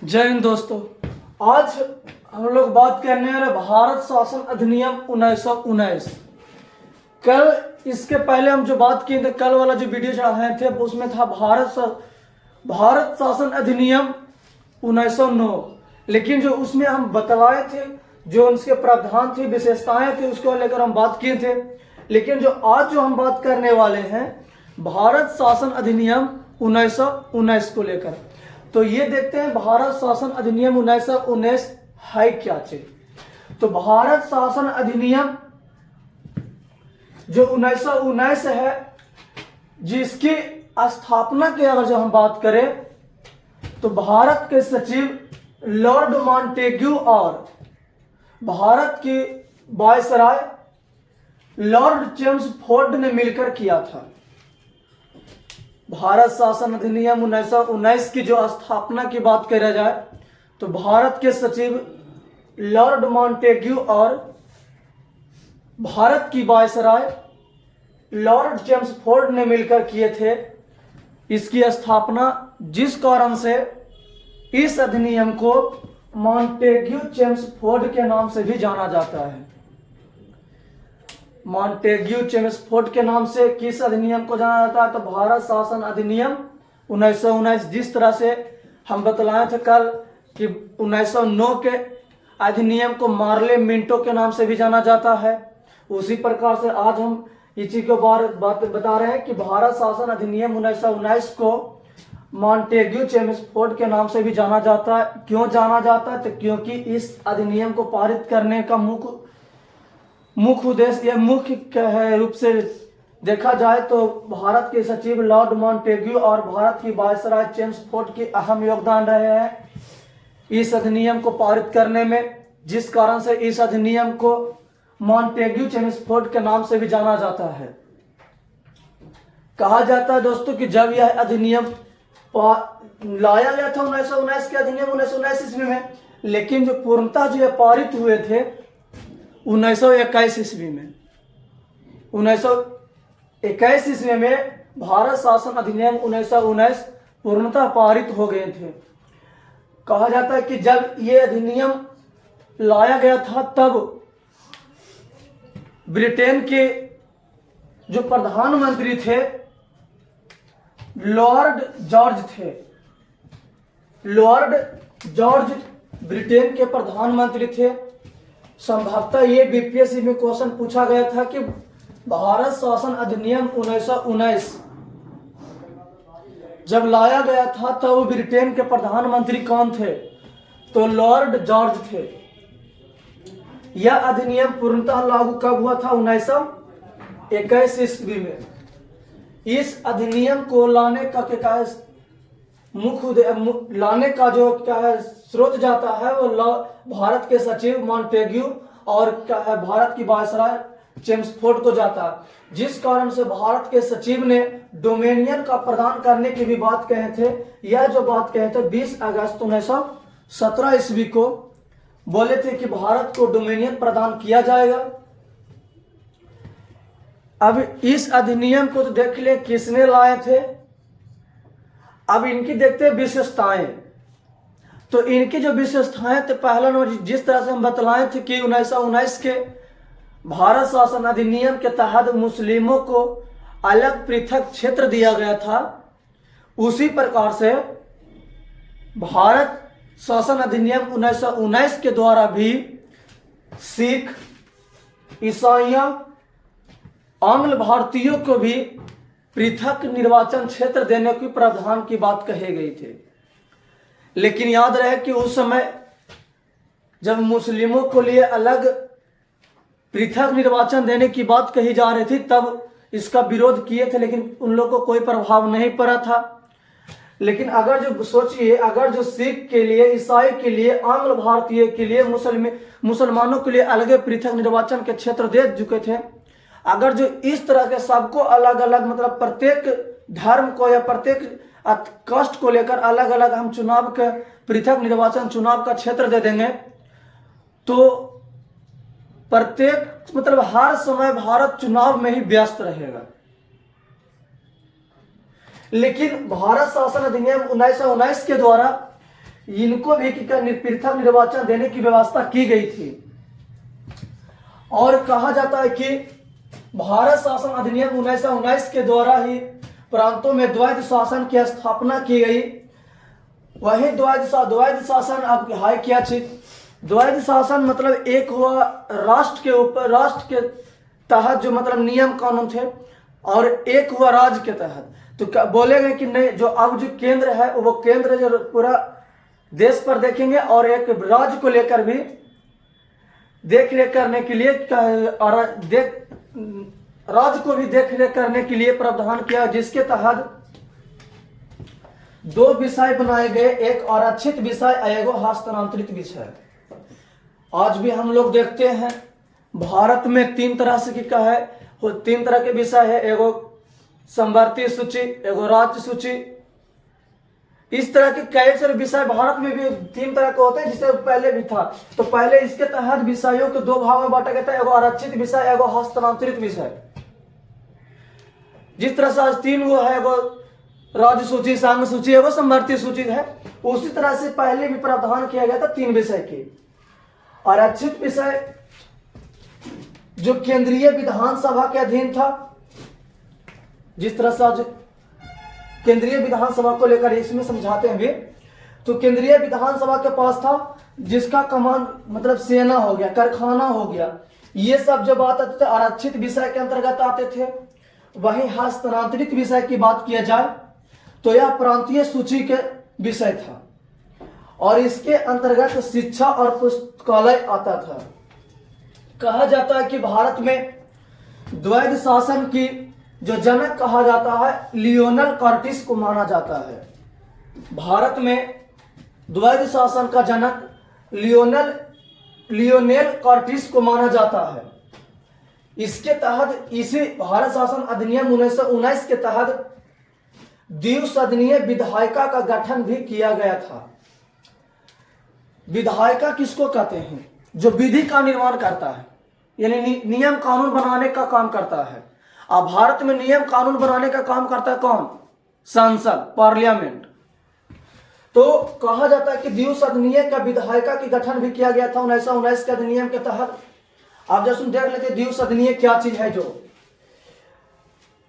जय हिंद दोस्तों। आज हम लोग बात करने वाले भारत शासन अधिनियम 1919। कल इसके पहले हम जो बात किए थे, कल वाला जो वीडियो चढ़ाए थे उसमें था भारत शासन अधिनियम 1909। लेकिन जो उसमें हम बतलाए थे, जो उसके प्रावधान थे, विशेषताएं थे, उसको लेकर हम बात किए थे। लेकिन जो आज जो हम बात करने वाले हैं भारत शासन अधिनियम 1919 को लेकर, तो ये देखते हैं भारत शासन अधिनियम 1919 है क्या चीज। तो भारत शासन अधिनियम जो 1919 है, जिसकी स्थापना की अगर जो हम बात करें तो भारत के सचिव लॉर्ड मॉन्टेग्यू और भारत की वायसराय लॉर्ड चेम्सफोर्ड ने मिलकर किया था। भारत शासन अधिनियम 1919 की जो स्थापना की बात करा जाए तो भारत के सचिव लॉर्ड मॉन्टेग्यू और भारत की वायसराय लॉर्ड चेम्सफोर्ड ने मिलकर किए थे इसकी स्थापना, जिस कारण से इस अधिनियम को मॉन्टेग्यू चेम्सफोर्ड के नाम से भी जाना जाता है। मॉन्टेग्यू चेम्सफोर्ड के नाम से किस अधिनियम को जाना जाता है? तो भारत शासन अधिनियम 1919। जिस तरह से हम बतलाए थे कल कि 1909 के अधिनियम को मार्ले मिंटो के नाम से भी जाना जाता है, उसी प्रकार से आज हम इसी के बात बता रहे हैं कि भारत शासन अधिनियम 1919 को मॉन्टेग्यू चेम्सफोर्ड के नाम से भी जाना जाता है। क्यों जाना जाता है? तो क्योंकि इस अधिनियम को पारित करने का मुख्य उद्देश्य या मुख्य रूप से देखा जाए तो भारत के सचिव लॉर्ड मॉन्टेग्यू और भारत की वायसराय चेम्सफोर्ड की अहम योगदान रहे हैं इस अधिनियम को पारित करने में, जिस कारण से इस अधिनियम को मॉन्टेग्यू चेम्सफोर्ड के नाम से भी जाना जाता है। कहा जाता है दोस्तों कि जब यह अधिनियम लाया गया था 1919 के अधिनियम 1919 ईस्वी में, लेकिन जो पूर्णतः जो पारित हुए थे 1921 ईस्वी में। 1921 ईस्वी में भारत शासन अधिनियम 1919 पूर्णतः पारित हो गए थे। कहा जाता है कि जब ये अधिनियम लाया गया था तब ब्रिटेन के जो प्रधानमंत्री थे लॉर्ड जॉर्ज थे। लॉर्ड जॉर्ज ब्रिटेन के प्रधानमंत्री थे। संभवतः ये बीपीएससी में क्वेश्चन पूछा गया था कि भारत शासन अधिनियम 1919 जब लाया गया था तब तो ब्रिटेन के प्रधानमंत्री कौन थे? तो लॉर्ड जॉर्ज थे। यह अधिनियम पूर्णतः लागू कब हुआ था? 1921 ईस्वी में। इस अधिनियम को लाने का क्या है लाने का जो क्या है स्रोत जाता है वो भारत के सचिव मॉन्टेग्यू और क्या है भारत की वायसराय चेम्सफोर्ड को जाता है, जिस कारण से भारत के सचिव ने डोमेनियन का प्रदान करने की भी बात कहे थे। यह जो बात कहे थे 20 अगस्त 1917 ईस्वी को बोले थे कि भारत को डोमेनियन प्रदान किया जाएगा। अब इस अधिनियम को तो देख ले किसने लाए थे। अब इनकी देखते हैं विशेषताएं। तो इनकी जो विशेषताएं थे, पहला नंबर जिस तरह से हम बतलाए थे कि 1919 के भारत शासन अधिनियम के तहत मुस्लिमों को अलग पृथक क्षेत्र दिया गया था, उसी प्रकार से भारत शासन अधिनियम 1919 के द्वारा भी सिख, ईसाइयों, आंग्ल भारतीयों को भी पृथक निर्वाचन क्षेत्र देने की प्रावधान की बात कही गई थी। लेकिन याद रहे कि उस समय जब मुस्लिमों को लिए अलग पृथक निर्वाचन देने की बात कही जा रही थी तब इसका विरोध किए थे, लेकिन उन लोगों को कोई प्रभाव नहीं पड़ा था। लेकिन अगर जो सोचिए, अगर जो सिख के लिए, ईसाई के लिए, आंग्ल भारतीय के लिए, मुसलमानों के लिए अलग पृथक निर्वाचन के क्षेत्र दे चुके थे, अगर जो इस तरह के सबको अलग अलग मतलब प्रत्येक धर्म को या प्रत्येक कास्ट को लेकर अलग अलग हम चुनाव का पृथक निर्वाचन चुनाव का क्षेत्र दे देंगे तो प्रत्येक मतलब हर समय भारत चुनाव में ही व्यस्त रहेगा। लेकिन भारत शासन अधिनियम 1919 के द्वारा इनको भी पृथक निर्वाचन देने की व्यवस्था की गई थी। और कहा जाता है कि भारत शासन अधिनियम 1919 के द्वारा ही प्रांतों में द्वैध शासन की स्थापना की गई। वही द्वैध शासन अब है क्या चीज? द्वैध शासन मतलब एक हुआ राष्ट्र के ऊपर, राष्ट्र के तहत जो मतलब नियम कानून थे, और एक हुआ राज्य के तहत। तो बोलेंगे कि नहीं, जो अब जो केंद्र है वो केंद्र जो पूरा देश पर देखेंगे, और एक राज्य को लेकर भी देख रेख करने के लिए राज्य को भी देख रेख करने के लिए प्रावधान किया, जिसके तहत 2 विषय बनाए गए, एक आरक्षित विषय, एगो हस्तांतरित विषय। आज भी हम लोग देखते हैं भारत में 3 तरह से क्या है, 3 तरह के विषय है, एगो संवर्ती सूची, एगो राज्य सूची। इस तरह के कई सारे विषय भारत में भी 3 तरह के होते हैं, जिससे पहले भी था। तो पहले इसके तहत विषयों को 2 भाग में बांटा गया था, एगो आरक्षित विषय, एगो हस्तांतरित विषय। जिस तरह से आज 3 वो है, एगो राज्य सूची, संघ सूची, एगो संवर्ती सूची है, उसी तरह से पहले भी प्रावधान किया गया था 3 विषय के। आरक्षित विषय जो केंद्रीय विधानसभा के अधीन था, जिस तरह से आज केंद्रीय विधानसभा को लेकर इसमें समझाते हैं भी, तो केंद्रीय विधानसभा के पास था, जिसका कमान मतलब सेना हो गया, कारखाना हो गया, ये सब जो बात आते थे आरक्षित विषय के अंतर्गत आते थे। वहीं हस्तांतरित विषय की बात किया जाए तो यह प्रांतीय सूची के विषय था, और इसके अंतर्गत शिक्षा और पुस्तकालय आता था। कहा जाता है कि भारत में द्वैध शासन की जो जनक कहा जाता है, लियोनेल कार्टिस को माना जाता है। भारत में द्वैध शासन का जनक लियोनेल कार्टिस को माना जाता है। इसके तहत इसी भारत शासन अधिनियम 1919 के तहत द्विसदनीय विधायिका का गठन भी किया गया था। विधायिका किसको कहते हैं? जो विधि का निर्माण करता है, यानी नियम कानून बनाने का काम करता है। अब भारत में नियम कानून बनाने का काम करता है कौन? संसद, पार्लियामेंट। तो कहा जाता है कि द्विसदनीय का विधायिका की गठन भी किया गया था 1919 के अधिनियम के तहत। आप जैसे देख लेते द्विसदनीय क्या चीज है। जो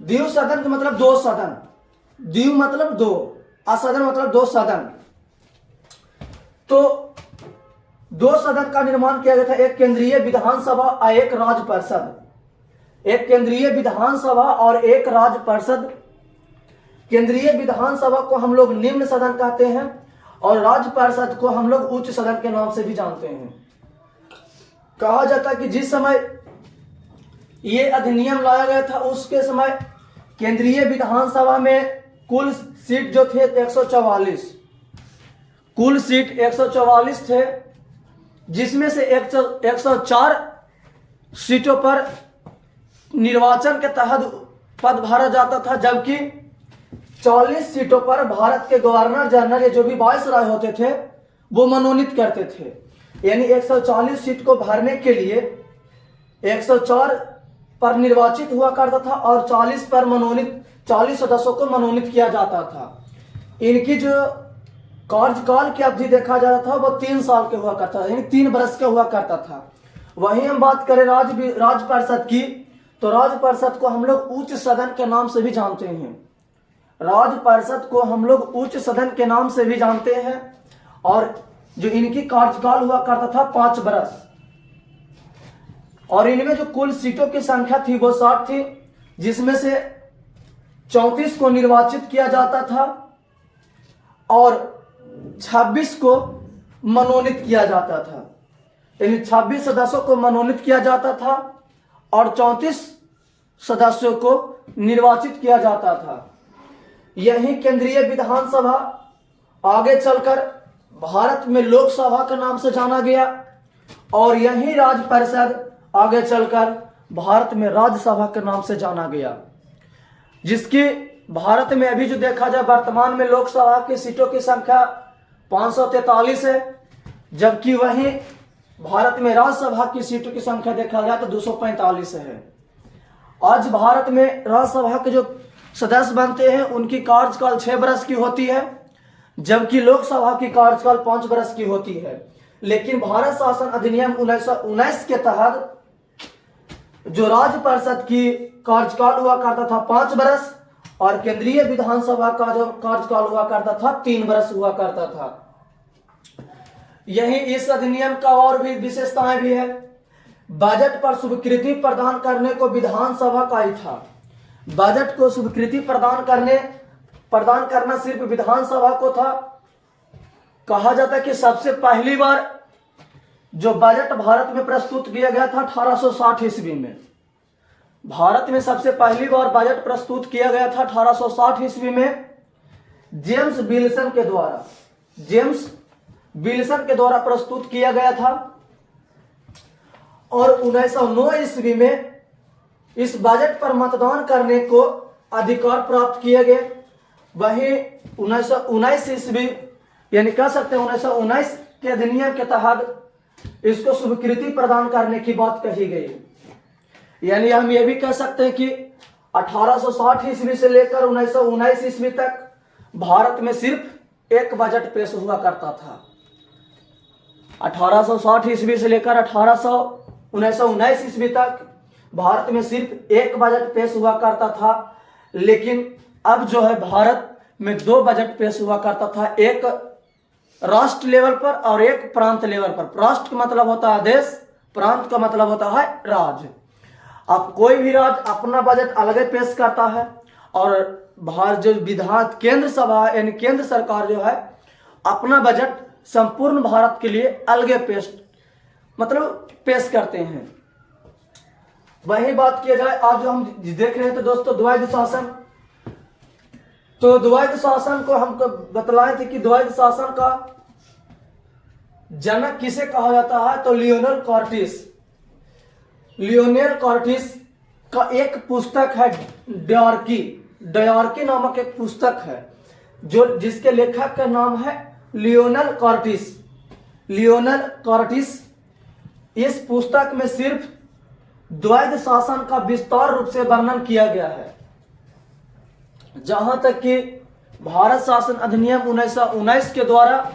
द्विसदन का मतलब 2 सदन, द्वि मतलब 2, असदन मतलब 2 सदन। तो 2 सदन का निर्माण किया गया था, एक केंद्रीय विधानसभा और एक राज्य परिषद। एक केंद्रीय विधानसभा और एक राज्य परिषद। केंद्रीय विधानसभा को हम लोग निम्न सदन कहते हैं, और राज्य परिषद को हम लोग उच्च सदन के नाम से भी जानते हैं। कहा जाता है कि जिस समय ये अधिनियम लाया गया था, उसके समय केंद्रीय विधानसभा में कुल सीट जो थे 144, कुल सीट 144 थे, जिसमें से 104 सीटों पर निर्वाचन के तहत पद भरा जाता था, जबकि 40 सीटों पर भारत के गवर्नर जनरल या जो भी वायसराय होते थे वो मनोनीत करते थे। यानी 140 सीट को भरने के लिए 104 पर निर्वाचित हुआ करता था, और 40 पर मनोनीत 40 सदस्यों को मनोनीत किया जाता था। इनकी जो कार्यकाल की अवधि देखा जाता था वो 3 साल के हुआ करता था, यानी 3 वर्ष का हुआ करता था। वहीं हम बात करें राज्य परिषद की, तो राज्य परिषद को हम लोग उच्च सदन के नाम से भी जानते हैं। राज्य परिषद को हम लोग उच्च सदन के नाम से भी जानते हैं, और जो इनकी कार्यकाल हुआ करता था 5 वर्ष, और इनमें जो कुल सीटों की संख्या थी वो 60 थी, जिसमें से 34 को निर्वाचित किया जाता था और 26 को मनोनीत किया जाता था। यानी 26 सदस्यों को मनोनीत किया जाता था और 34 सदस्यों को निर्वाचित किया जाता था। यही केंद्रीय विधानसभा आगे चलकर भारत में लोकसभा के नाम से जाना गया, और यही राज्य परिषद आगे चलकर भारत में राज्यसभा के नाम से जाना गया। जिसकी भारत में अभी जो देखा जाए वर्तमान में लोकसभा की सीटों की संख्या 543 है, जबकि वहीं भारत में राज्यसभा की सीटों की संख्या देखा जाए तो 245 है। आज भारत में राज्यसभा की जो सदस्य बनते हैं उनकी कार्यकाल 6 वर्ष की होती है, जबकि लोकसभा की कार्यकाल 5 वर्ष की होती है। लेकिन भारत शासन अधिनियम 1919 के तहत जो राज्य परिषद की कार्यकाल हुआ करता था 5 वर्ष और केंद्रीय विधानसभा का जो कार्यकाल हुआ करता था 3 वर्ष हुआ करता था। यही इस अधिनियम का और भी विशेषताएं भी है। बजट पर स्वीकृति प्रदान करने को विधानसभा का ही था। बजट को स्वीकृति प्रदान करना सिर्फ विधानसभा को था। कहा जाता है कि सबसे पहली बार जो बजट भारत में प्रस्तुत किया गया था 1860 ईस्वी में। भारत में सबसे पहली बार बजट प्रस्तुत किया गया था 1860 ईस्वी में जेम्स विल्सन के द्वारा प्रस्तुत किया गया था। और 1909 ईस्वी में इस बजट पर मतदान करने को अधिकार प्राप्त किए गए। वहीं 1919 ईस्वी यानी कह सकते हैं 1919 के अधिनियम के तहत इसको स्वीकृति प्रदान करने की बात कही गई। यानी हम ये भी कह सकते हैं कि 1860 ईस्वी से लेकर 1919 ईस्वी तक भारत में सिर्फ एक बजट पेश हुआ करता था। 1860 ईस्वी से लेकर 1919 ईस्वी तक भारत में सिर्फ एक बजट पेश हुआ करता था। लेकिन अब जो है भारत में 2 बजट पेश हुआ करता था, एक राष्ट्र लेवल पर और एक प्रांत लेवल पर। राष्ट्र का मतलब होता है देश, प्रांत का मतलब होता है राज्य। अब कोई भी राज्य अपना बजट अलग पेश करता है और भारत जो केंद्र सभा यानी केंद्र सरकार जो है अपना बजट संपूर्ण भारत के लिए अलग पेश करते हैं। वही बात किया जाए आज जो हम देख रहे हैं तो दोस्तों द्वैध शासन। तो द्वैध शासन को हम बतलाए थे कि द्वैध शासन का जनक किसे कहा जाता है, तो लियोनेल कॉर्टिस का एक पुस्तक है डायरकी नामक एक पुस्तक है जो जिसके लेखक का नाम है लियोनेल कॉर्टिस। इस पुस्तक में सिर्फ द्वैध शासन का विस्तार रूप से वर्णन किया गया है। जहां तक कि भारत शासन अधिनियम 1919 के द्वारा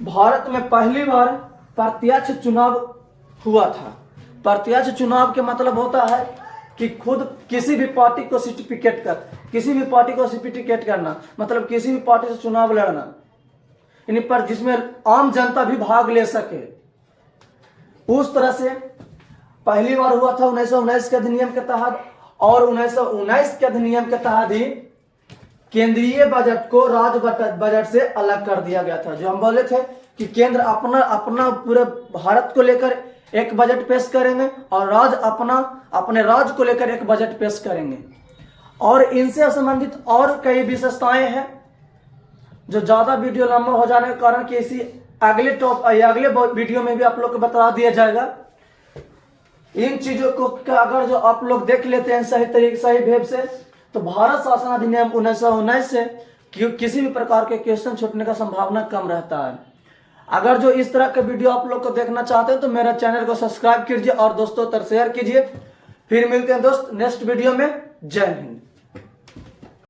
भारत में पहली बार प्रत्यक्ष चुनाव हुआ था। प्रत्यक्ष चुनाव के मतलब होता है कि खुद किसी भी पार्टी को सर्टिफिकेट करना, मतलब किसी भी पार्टी से चुनाव लड़ना, यानी पर जिसमें आम जनता भी भाग ले सके। उस तरह से पहली बार हुआ था 1919 के अधिनियम के तहत। और 1919 के अधिनियम के तहत ही केंद्रीय बजट को राज्य बजट से अलग कर दिया गया था। जो हम बोले थे कि केंद्र अपना पूरे भारत को लेकर एक बजट पेश करेंगे और राज्य अपने राज्य को लेकर एक बजट पेश करेंगे। और इनसे संबंधित और कई विशेषताएं हैं जो ज्यादा वीडियो लंबा हो जाने के कारण कि इसी अगले वीडियो में भी आप लोग को बता दिया जाएगा। इन चीजों को अगर जो आप लोग देख लेते हैं सही भेद से, तो भारत शासन अधिनियम 1919 से किसी भी प्रकार के क्वेश्चन छूटने का संभावना कम रहता है। अगर जो इस तरह के वीडियो आप लोग को देखना चाहते हैं तो मेरा चैनल को सब्सक्राइब कीजिए और दोस्तों तक शेयर कीजिए। फिर मिलते हैं दोस्त नेक्स्ट वीडियो में। जय हिंद।